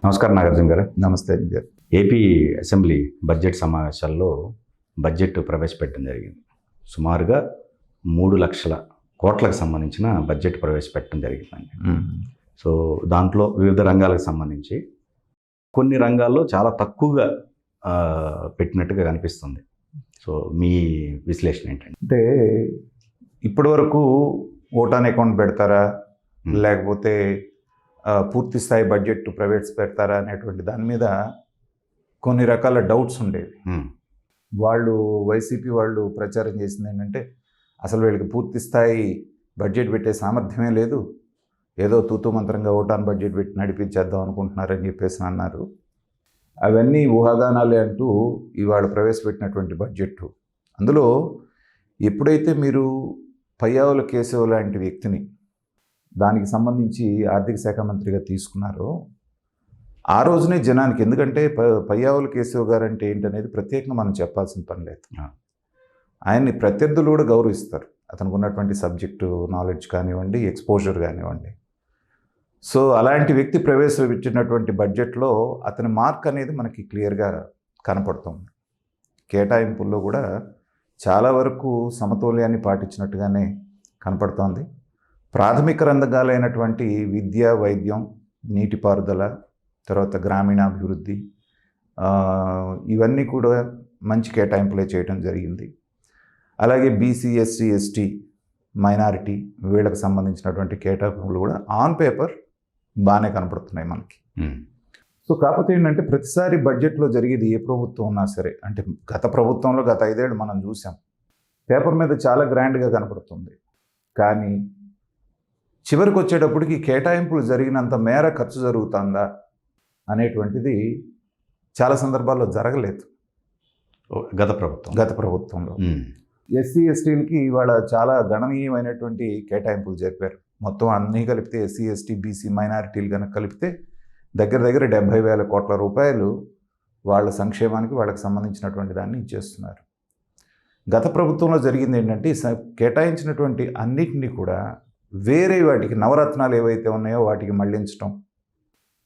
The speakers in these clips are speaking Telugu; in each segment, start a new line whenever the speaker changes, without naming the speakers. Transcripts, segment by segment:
నమస్కారం నాగార్జున గారు.
నమస్తే గారు.
ఏపీ అసెంబ్లీ బడ్జెట్ సమావేశాల్లో బడ్జెట్ ప్రవేశపెట్టడం జరిగింది. సుమారుగా 3,00,000 కోట్లకు సంబంధించిన బడ్జెట్ ప్రవేశపెట్టడం జరిగిందండి. సో దాంట్లో వివిధ రంగాలకు సంబంధించి కొన్ని రంగాల్లో చాలా తక్కువగా పెట్టినట్టుగా కనిపిస్తుంది. సో మీ విశ్లేషణ ఏంటండి?
అంటే ఇప్పటి వరకు ఓటాన్ అకౌంట్ పెడతారా లేకపోతే పూర్తి స్థాయి బడ్జెట్ ప్రైవేట్స్ పెడతారా అనేటువంటి దాని మీద కొన్ని రకాల డౌట్స్ ఉండేవి. వాళ్ళు వైసీపీ వాళ్ళు ప్రచారం చేసింది ఏంటంటే అసలు వీళ్ళకి పూర్తి స్థాయి బడ్జెట్ పెట్టే సామర్థ్యమే లేదు, ఏదో తూతూ మంత్రంగా ఓటాన్ బడ్జెట్ పెట్టి నడిపించేద్దాం అనుకుంటున్నారని చెప్పేసి అన్నారు. అవన్నీ ఊహాగానాలే అంటూ ఇవాళ ప్రవేశపెట్టినటువంటి బడ్జెట్, అందులో ఎప్పుడైతే మీరు పయ్యావుల కేశవ్ లాంటి వ్యక్తిని దానికి సంబంధించి ఆర్థిక శాఖ మంత్రిగా తీసుకున్నారో ఆ రోజునే జనానికి, ఎందుకంటే పయ్యావుల కేశవ్ గారు అంటే ఏంటనేది ప్రత్యేకంగా మనం చెప్పాల్సిన పని లేదు. ఆయన్ని ప్రత్యర్థులు కూడా గౌరవిస్తారు, అతనికి ఉన్నటువంటి సబ్జెక్టు నాలెడ్జ్ కానివ్వండి, ఎక్స్పోజర్ కానివ్వండి. సో అలాంటి వ్యక్తి ప్రవేశపెట్టినటువంటి బడ్జెట్లో అతని మార్క్ అనేది మనకి క్లియర్గా కనపడుతుంది. కేటాయింపుల్లో కూడా చాలా వరకు సమతౌల్యాన్ని పాటించినట్టుగానే కనపడుతోంది. ప్రాథమిక రంగాలైనటువంటి విద్య, వైద్యం, నీటిపారుదల, తర్వాత గ్రామీణాభివృద్ధి, ఇవన్నీ కూడా మంచి కేటాయింపులే చేయడం జరిగింది. అలాగే బీసీ, ఎస్సీ, ఎస్టీ, మైనారిటీ వీళ్ళకి సంబంధించినటువంటి కేటాయింపులు కూడా ఆన్ పేపర్ బాగానే కనపడుతున్నాయి మనకి. సో కాకపోతే ఏంటంటే ప్రతిసారి బడ్జెట్లో జరిగేది ఏ ప్రభుత్వం ఉన్నా సరే, అంటే గత ప్రభుత్వంలో గత 5 ఏళ్ళు మనం చూసాం, పేపర్ మీద చాలా గ్రాండ్గా కనపడుతుంది. కానీ చివరికి వచ్చేటప్పటికి కేటాయింపులు జరిగినంత మేర ఖర్చు జరుగుతుందా అనేటువంటిది చాలా సందర్భాల్లో జరగలేదు గత ప్రభుత్వంలో. ఎస్సీ, ఎస్టీలకి ఇవాళ చాలా గణనీయమైనటువంటి కేటాయింపులు జరిపారు. మొత్తం అన్నీ కలిపితే ఎస్సీ, ఎస్టీ, బీసీ, మైనారిటీలు కనుక కలిపితే దగ్గర 70,000 కోట్ల రూపాయలు వాళ్ళ సంక్షేమానికి, వాళ్ళకి సంబంధించినటువంటి దాన్ని ఇచ్చేస్తున్నారు. గత ప్రభుత్వంలో జరిగింది ఏంటంటే కేటాయించినటువంటి అన్నిటినీ కూడా వేరే వాటికి, నవరత్నాలు ఏవైతే ఉన్నాయో వాటికి మళ్లించడం.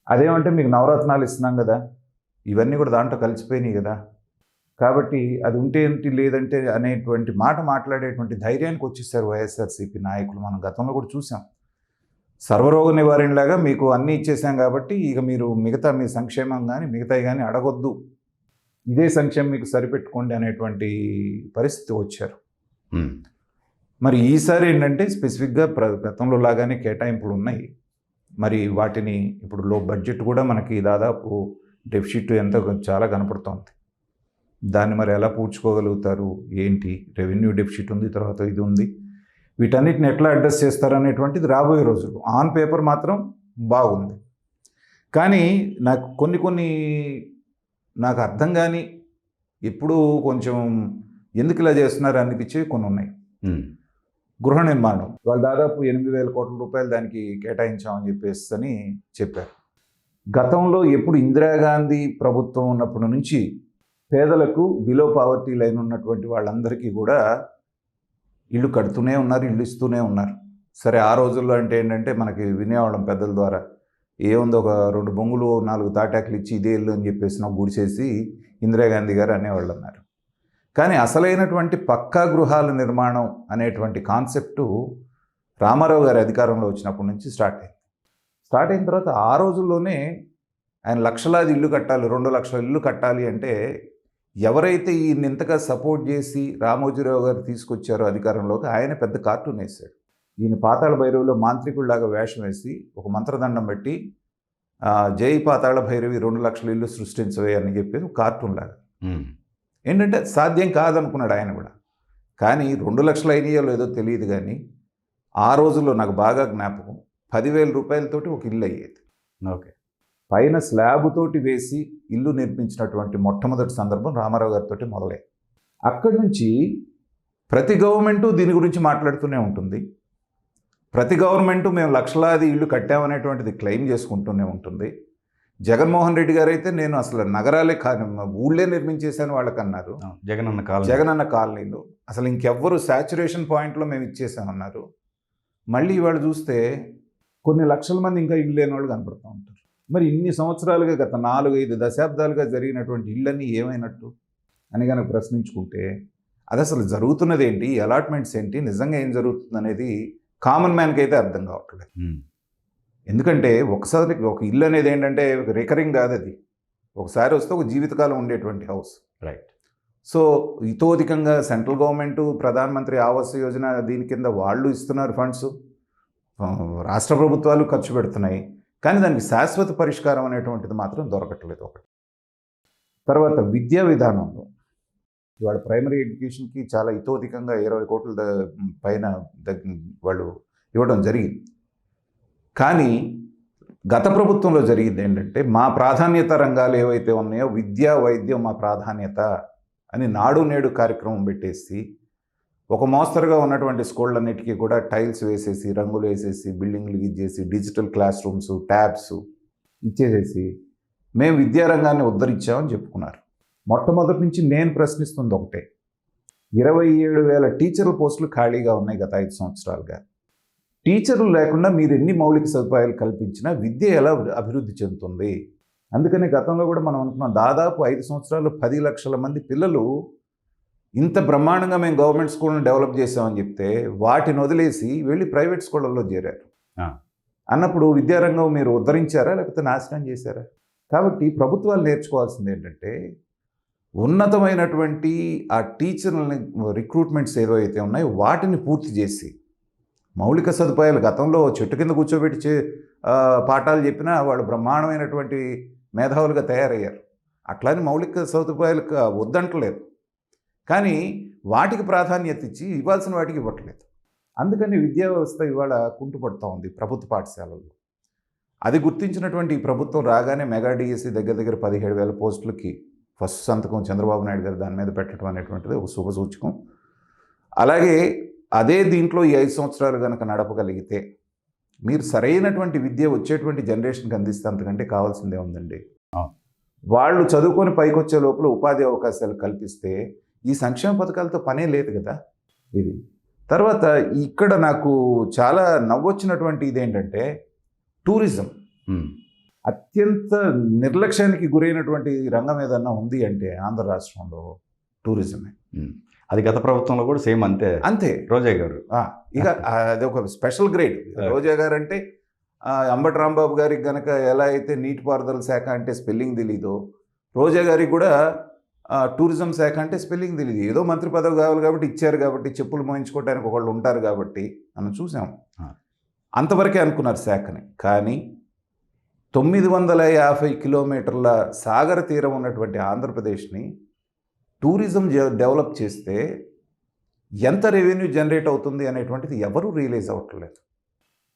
అదేమంటే మీకు నవరత్నాలు ఇస్తున్నాం కదా, ఇవన్నీ కూడా దాంట్లో కలిసిపోయినాయి కదా, కాబట్టి అది ఉంటే ఏంటి లేదంటే అనేటువంటి మాట మాట్లాడేటువంటి ధైర్యానికి వచ్చేసారు వైఎస్ఆర్సీపీ నాయకులు. మనం గతంలో కూడా చూసాం, సర్వరోగ నివారణలాగా మీకు అన్నీ ఇచ్చేసాం కాబట్టి ఇక మీరు మిగతా మీ సంక్షేమం కానీ మిగతాయి కానీ అడగొద్దు, ఇదే సంక్షేమం మీకు సరిపెట్టుకోండి అనేటువంటి పరిస్థితి వచ్చారు. మరి ఈసారి ఏంటంటే స్పెసిఫిక్గా గతంలో లాగానే కేటాయింపులు ఉన్నాయి. మరి వాటిని ఇప్పుడు బడ్జెట్ కూడా మనకి దాదాపు డెఫిసిట్ ఎంతో చాలా కనపడుతోంది. దాన్ని మరి ఎలా పూడ్చుకోగలుగుతారు, ఏంటి, రెవెన్యూ డెఫిసిట్ ఉంది, తర్వాత ఇది ఉంది, వీటన్నిటిని ఎట్లా అడ్రస్ చేస్తారు అనేటువంటిది రాబోయే రోజులు. ఆన్ పేపర్ మాత్రం బాగుంది, కానీ నాకు కొన్ని నాకు అర్థం కానీ ఇప్పుడు కొంచెం ఎందుకు ఇలా చేస్తున్నారు అనిపించేవి కొన్ని ఉన్నాయి. గృహ నిర్మాణం వాళ్ళు దాదాపు 8,000 కోట్ల రూపాయలు దానికి కేటాయించామని చెప్పేసి చెప్పారు. గతంలో ఎప్పుడు ఇందిరాగాంధీ ప్రభుత్వం ఉన్నప్పటి నుంచి పేదలకు బిలో పావర్టీ లైన్ ఉన్నటువంటి వాళ్ళందరికీ కూడా ఇల్లు కడుతూనే ఉన్నారు, ఇల్లు ఇస్తూనే ఉన్నారు. సరే ఆ రోజుల్లో అంటే ఏంటంటే మనకి వినేవాళ్ళం పెద్దల ద్వారా, ఏముంది ఒక 2 బొంగులు 4 తాటాకులు ఇచ్చి ఇదే ఇల్లు అని చెప్పేసి నాకు గుడిసేసి ఇందిరాగాంధీ గారు అనేవాళ్ళు అన్నారు. కానీ అసలైనటువంటి పక్కా గృహాల నిర్మాణం అనేటువంటి కాన్సెప్టు రామారావు గారి అధికారంలో వచ్చినప్పటి నుంచి స్టార్ట్ అయిన తర్వాత ఆ రోజుల్లోనే ఆయన లక్షలాది ఇల్లు కట్టాలి, 2 లక్షల ఇల్లు కట్టాలి అంటే ఎవరైతే ఈయన ఇంతగా సపోర్ట్ చేసి రామోజీరావు గారు తీసుకొచ్చారో అధికారంలోకి, ఆయన పెద్ద కార్టూన్ వేశాడు. ఈయన పాతాళ భైరవిలో మాంత్రికుడిలాగా వేషం వేసి ఒక మంత్రదండం పెట్టి జై పాతాళ భైరవి 2 లక్షల ఇల్లు సృష్టించవే అని చెప్పేసి ఒక కార్టూన్ లాగా. ఏంటంటే సాధ్యం కాదనుకున్నాడు ఆయన కూడా. కానీ 2 లక్షలు అయినాయో లేదో తెలియదు, కానీ ఆ రోజుల్లో నాకు బాగా జ్ఞాపకం, 10,000 రూపాయలతోటి ఒక ఇల్లు అయ్యేది. ఓకే, పైన స్లాబుతోటి వేసి ఇల్లు నిర్మించినటువంటి మొట్టమొదటి సందర్భం రామారావు గారితో మొదలై. అక్కడి నుంచి ప్రతి గవర్నమెంటు దీని గురించి మాట్లాడుతూనే ఉంటుంది. ప్రతి గవర్నమెంటు మేము లక్షలాది ఇల్లు కట్టామనేటువంటిది క్లెయిమ్ చేసుకుంటూనే ఉంటుంది. జగన్మోహన్ రెడ్డి గారు అయితే నేను అసలు నగరాలే ఊళ్ళే నిర్మించేశాను వాళ్ళకన్నారు. జగనన్న కాలనీలో అసలు ఇంకెవ్వరు శాచురేషన్ పాయింట్లో మేము ఇచ్చేసామన్నారు. మళ్ళీ ఇవాళ చూస్తే కొన్ని లక్షల మంది ఇంకా ఇల్లు లేని వాళ్ళు కనపడుతూ ఉంటారు. మరి ఇన్ని సంవత్సరాలుగా గత 4-5 దశాబ్దాలుగా జరిగినటువంటి ఇళ్ళన్నీ ఏమైనట్టు అని కనుక ప్రశ్నించుకుంటే అది అసలు జరుగుతున్నది ఏంటి, అలాట్మెంట్స్ ఏంటి, నిజంగా ఏం జరుగుతుంది అనేది కామన్ మ్యాన్కి అయితే అర్థం కావట్లేదు. ఎందుకంటే ఒకసారి ఒక ఇల్లు అనేది ఏంటంటే రికరింగ్ కాదు, అది ఒకసారి వస్తే ఒక జీవితకాలం ఉండేటువంటి హౌస్.
రైట్.
సో ఇతోధికంగా సెంట్రల్ గవర్నమెంట్ ప్రధానమంత్రి ఆవాస్ యోజన దీని కింద వాళ్ళు ఇస్తున్నారు ఫండ్స్, రాష్ట్ర ప్రభుత్వాలు ఖర్చు పెడుతున్నాయి, కానీ దానికి శాశ్వత పరిష్కారం అనేటువంటిది మాత్రం దొరకట్లేదు. ఒకటి. తర్వాత విద్యా విధానంలో ఇవాళ ప్రైమరీ ఎడ్యుకేషన్కి చాలా ఇతోధికంగా 20 కోట్ల పైన వాళ్ళు ఇవ్వడం జరిగింది. కానీ గత ప్రభుత్వంలో జరిగింది ఏంటంటే మా ప్రాధాన్యత రంగాలు ఏవైతే ఉన్నాయో విద్యా వైద్యం మా ప్రాధాన్యత అని నాడు నేడు కార్యక్రమం పెట్టేసి ఒక మోస్తరుగా ఉన్నటువంటి స్కూళ్ళన్నిటికీ కూడా టైల్స్ వేసేసి, రంగులు వేసేసి, బిల్డింగ్లు ఇచ్చేసి, డిజిటల్ క్లాస్ రూమ్స్, ట్యాబ్స్ ఇచ్చేసేసి మేము విద్యారంగాన్ని ఉద్ధరించామని చెప్పుకున్నారు. మొట్టమొదటి నుంచి నేను ప్రశ్నిస్తుంది ఒకటే, 27,000 టీచర్ల పోస్టులు ఖాళీగా ఉన్నాయి గత 5 సంవత్సరాలుగా. టీచర్లు లేకుండా మీరు ఎన్ని మౌలిక సదుపాయాలు కల్పించినా విద్య ఎలా అభివృద్ధి చెందుతుంది? అందుకనే గతంలో కూడా మనం అనుకున్నాం, దాదాపు 5 సంవత్సరాలు 10 లక్షల మంది పిల్లలు ఇంత బ్రహ్మాండంగా మేము గవర్నమెంట్ స్కూళ్ళని డెవలప్ చేసామని చెప్తే వాటిని వదిలేసి వెళ్ళి ప్రైవేట్ స్కూళ్ళల్లో చేరారు. అన్నప్పుడు విద్యారంగం మీరు ఉద్ధరించారా లేకపోతే నాశనం చేశారా? కాబట్టి ప్రభుత్వాలు నేర్చుకోవాల్సింది ఏంటంటే ఉన్నతమైనటువంటి ఆ టీచర్లని రిక్రూట్మెంట్స్ ఏవైతే ఉన్నాయో వాటిని పూర్తి చేసి మౌలిక సదుపాయాలు గతంలో చెట్టు కింద కూర్చోబెట్టి పాఠాలు చెప్పినా వాళ్ళు బ్రహ్మాండమైనటువంటి మేధావులుగా తయారయ్యారు. అట్లానే మౌలిక సదుపాయాలు వద్దంటలేదు, కానీ వాటికి ప్రాధాన్యత ఇచ్చి ఇవ్వాల్సిన వాటికి ఇవ్వట్లేదు. అందుకని విద్యా వ్యవస్థ ఇవాళ కుంటుపడుతూ ఉంది ప్రభుత్వ పాఠశాలల్లో. అది గుర్తించినటువంటి ఈ ప్రభుత్వం రాగానే మెగా డిఎస్సి దగ్గర 17,000 పోస్టులకి ఫస్ట్ సంతకం చంద్రబాబు నాయుడు గారు దాని మీద పెట్టడం అనేటువంటిది ఒక శుభ సూచకం. అలాగే అదే దీంట్లో ఈ 5 సంవత్సరాలు కనుక నడపగలిగితే మీరు సరైనటువంటి విద్య వచ్చేటువంటి జనరేషన్కి అందిస్తే అంతకంటే కావాల్సిందే ఉందండి. వాళ్ళు చదువుకొని పైకి వచ్చే లోపల ఉపాధి అవకాశాలు కల్పిస్తే ఈ సంక్షేమ పథకాలతో పనే లేదు కదా. ఇది తర్వాత ఇక్కడ నాకు చాలా నవ్వొచ్చినటువంటి ఇదేంటంటే టూరిజం అత్యంత నిర్లక్ష్యానికి గురైనటువంటి రంగం ఏదన్నా ఉంది అంటే ఆంధ్ర రాష్ట్రంలో టూరిజమే.
అది గత ప్రభుత్వంలో కూడా సేమ్ అంతే. రోజా గారు
ఇక అది ఒక స్పెషల్ గ్రేడ్. రోజా గారు అంటే అంబటి రాంబాబు గారికి కనుక ఎలా అయితే నీటిపారుదల శాఖ అంటే స్పెల్లింగ్ తెలీదో, రోజా గారికి కూడా టూరిజం శాఖ అంటే స్పెల్లింగ్ తెలియదు. ఏదో మంత్రి పదవి కావాలి కాబట్టి ఇచ్చారు, కాబట్టి చెప్పులు మోయించుకోవడానికి ఒకళ్ళు ఉంటారు కాబట్టి మనం చూసాం. అంతవరకే అనుకున్నారు శాఖని. కానీ 950 కిలోమీటర్ల సాగర తీరం ఉన్నటువంటి ఆంధ్రప్రదేశ్ని టూరిజం డెవలప్ చేస్తే ఎంత రెవెన్యూ జనరేట్ అవుతుంది అనేటువంటిది ఎవరూ రియలైజ్ అవ్వట్లేదు.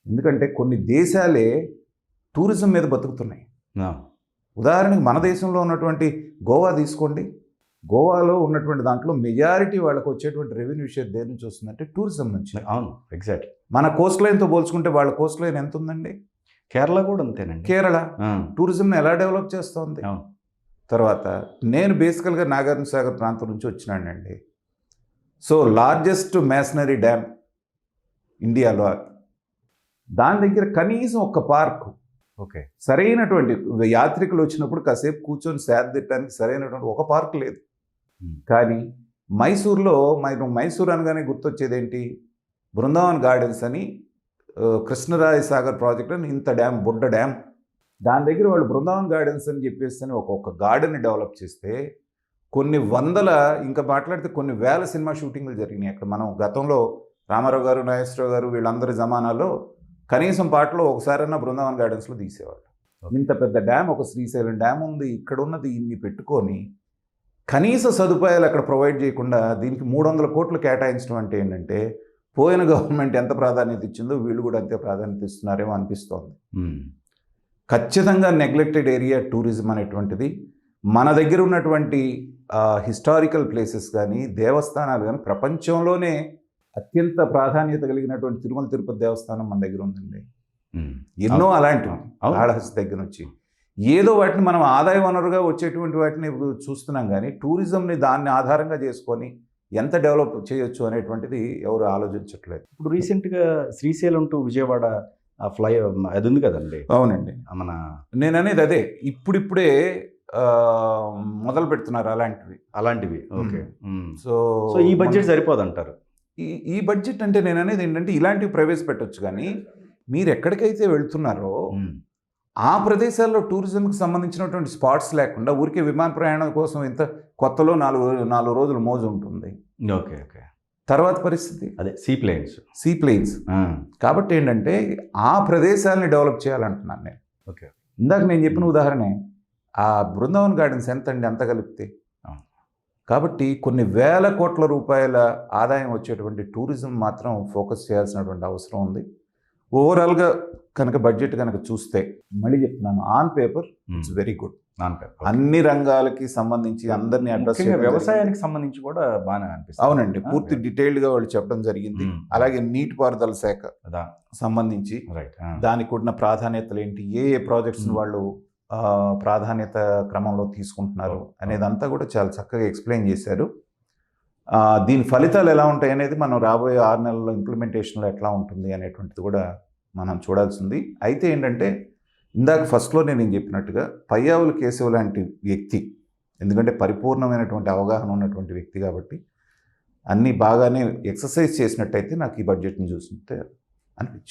ఎందుకంటే కొన్ని దేశాలే టూరిజం మీద బతుకుతున్నాయి. ఉదాహరణకి మన దేశంలో ఉన్నటువంటి గోవా తీసుకోండి. గోవాలో ఉన్నటువంటి దాంట్లో మెజారిటీ వాళ్ళకు వచ్చేటువంటి రెవెన్యూ షేర్ దేని నుంచి వస్తుందంటే టూరిజం నుంచి.
అవును, ఎగ్జాక్ట్.
మన కోస్ట్ లైన్తో పోల్చుకుంటే వాళ్ళ కోస్ట్ లైన్ ఎంత ఉందండి?
కేరళ కూడా అంతేనండి.
కేరళ టూరిజంని ఎలా డెవలప్ చేస్తుంది? తర్వాత నేను బేసికల్గా నాగార్జున సాగర్ ప్రాంతం నుంచి వచ్చినానండి. సో లార్జెస్ట్ మేసనరీ డ్యామ్ ఇండియాలో, దాని దగ్గర కనీసం ఒక పార్క్, సరైనటువంటి యాత్రికులు వచ్చినప్పుడు కాసేపు కూర్చొని సేద తిట్టడానికి సరైనటువంటి ఒక పార్క్ లేదు. కానీ మైసూర్లో మైసూర్ అనగానే గుర్తొచ్చేది ఏంటి? బృందావన్ గార్డెన్స్ అని కృష్ణరాయ సాగర్ ప్రాజెక్ట్ అని ఇంత డ్యామ్, బుడ్డ డ్యామ్, దాని దగ్గర వాళ్ళు బృందావన్ గార్డెన్స్ అని చెప్పేసి ఒక్కొక్క గార్డెన్ని డెవలప్ చేస్తే కొన్ని వందల, ఇంకా మాట్లాడితే కొన్ని వేల సినిమా షూటింగ్లు జరిగినాయి అక్కడ. మనం గతంలో రామారావు గారు, నాగేశ్వరరావు గారు వీళ్ళందరి జమానాలో కనీసం పాటలో ఒకసారైనా బృందావన్ గార్డెన్స్లో తీసేవాళ్ళు. ఇంత పెద్ద డ్యామ్, ఒక శ్రీశైలం డ్యామ్ ఉంది, ఇక్కడ ఉన్నది ఇన్ని పెట్టుకొని కనీస సదుపాయాలు అక్కడ ప్రొవైడ్ చేయకుండా దీనికి 300 కోట్లు కేటాయించడం అంటే ఏంటంటే పోయిన గవర్నమెంట్ ఎంత ప్రాధాన్యత ఇచ్చిందో వీళ్ళు కూడా అంతే ప్రాధాన్యత ఇస్తున్నారేమో అనిపిస్తోంది. ఖచ్చితంగా నెగ్లెక్టెడ్ ఏరియా టూరిజం అనేటువంటిది. మన దగ్గర ఉన్నటువంటి హిస్టారికల్ ప్లేసెస్ కానీ దేవస్థానాలు కానీ ప్రపంచంలోనే అత్యంత ప్రాధాన్యత కలిగినటువంటి తిరుమల తిరుపతి దేవస్థానం మన దగ్గర ఉందండి. ఎన్నో అలాంటివి కాళహస్తి దగ్గర నుంచి ఏదో వాటిని మనం ఆదాయ వనరుగా వచ్చేటువంటి వాటిని చూస్తున్నాం, కానీ టూరిజంని దాన్ని ఆధారంగా చేసుకొని ఎంత డెవలప్ చేయొచ్చు అనేటువంటిది ఎవరు ఆలోచించట్లేదు.
ఇప్పుడు రీసెంట్గా శ్రీశైలం టు విజయవాడ ఆ ఫ్లై అది ఉంది కదండి
అవునండి.
మన
నేను అనేది అదే ఇప్పుడిప్పుడే ఆ, మొదలు పెడుతున్నారు అలాంటివి.
అలాంటివి. ఓకే.
సో
సో ఈ బడ్జెట్ సరిపోదంటారు.
ఈ బడ్జెట్ అంటే నేను అనేది ఏంటంటే ఇలాంటివి ప్రవేశపెట్టొచ్చు, కానీ మీరు ఎక్కడికైతే వెళ్తున్నారో ఆ ప్రదేశాల్లో టూరిజంకి సంబంధించినటువంటి స్పాట్స్ లేకుండా ఊరికే విమాన ప్రయాణం కోసం ఇంత కొత్తలో 4 రోజులు మోజు ఉంటుంది.
ఓకే. ఓకే.
తర్వాత పరిస్థితి
అదే సీ ప్లేన్స్.
See planes. కాబట్టి ఏంటంటే ఆ ప్రదేశాలని డెవలప్ చేయాలంటున్నాను నేను.
ఓకే.
ఇందాక నేను చెప్పిన ఉదాహరణ ఆ బృందావన్ గార్డెన్స్ ఎంత అండి అంత కలిపితే. కాబట్టి కొన్ని వేల కోట్ల రూపాయల ఆదాయం వచ్చేటువంటి టూరిజం మాత్రం ఫోకస్ చేయాల్సినటువంటి అవసరం ఉంది. ఓవరాల్గా కనుక బడ్జెట్ కనుక చూస్తే మళ్ళీ చెప్తున్నాను, on paper it's very good. అన్ని రంగాలకి సంబంధించి అందరినీ అడ్రస్
వ్యవసాయానికి సంబంధించి కూడా బాగా అనిపిస్తుంది.
అవునండి, పూర్తి డీటెయిల్డ్గా వాళ్ళు చెప్పడం జరిగింది. అలాగే నీటిపారుదల శాఖ సంబంధించి దానికి కూడిన ప్రాధాన్యతలు ఏంటి, ఏ ప్రాజెక్ట్స్ వాళ్ళు ప్రాధాన్యత క్రమంలో తీసుకుంటున్నారు అనేదంతా కూడా చాలా చక్కగా ఎక్స్ప్లెయిన్ చేశారు. దీని ఫలితాలు ఎలా ఉంటాయి అనేది మనం రాబోయే 6 నెలల్లో ఇంప్లిమెంటేషన్లో ఎట్లా ఉంటుంది అనేటువంటిది కూడా మనం చూడాల్సింది. అయితే ఏంటంటే ఇందాక ఫస్ట్లో నేను చెప్పినట్టుగా పయ్యావుల కేశవ్ లాంటి వ్యక్తి, ఎందుకంటే పరిపూర్ణమైనటువంటి అవగాహన ఉన్నటువంటి వ్యక్తి కాబట్టి అన్నీ బాగానే ఎక్సర్సైజ్ చేసినట్టయితే నాకు ఈ బడ్జెట్ని చూస్తుంటే అనిపించింది.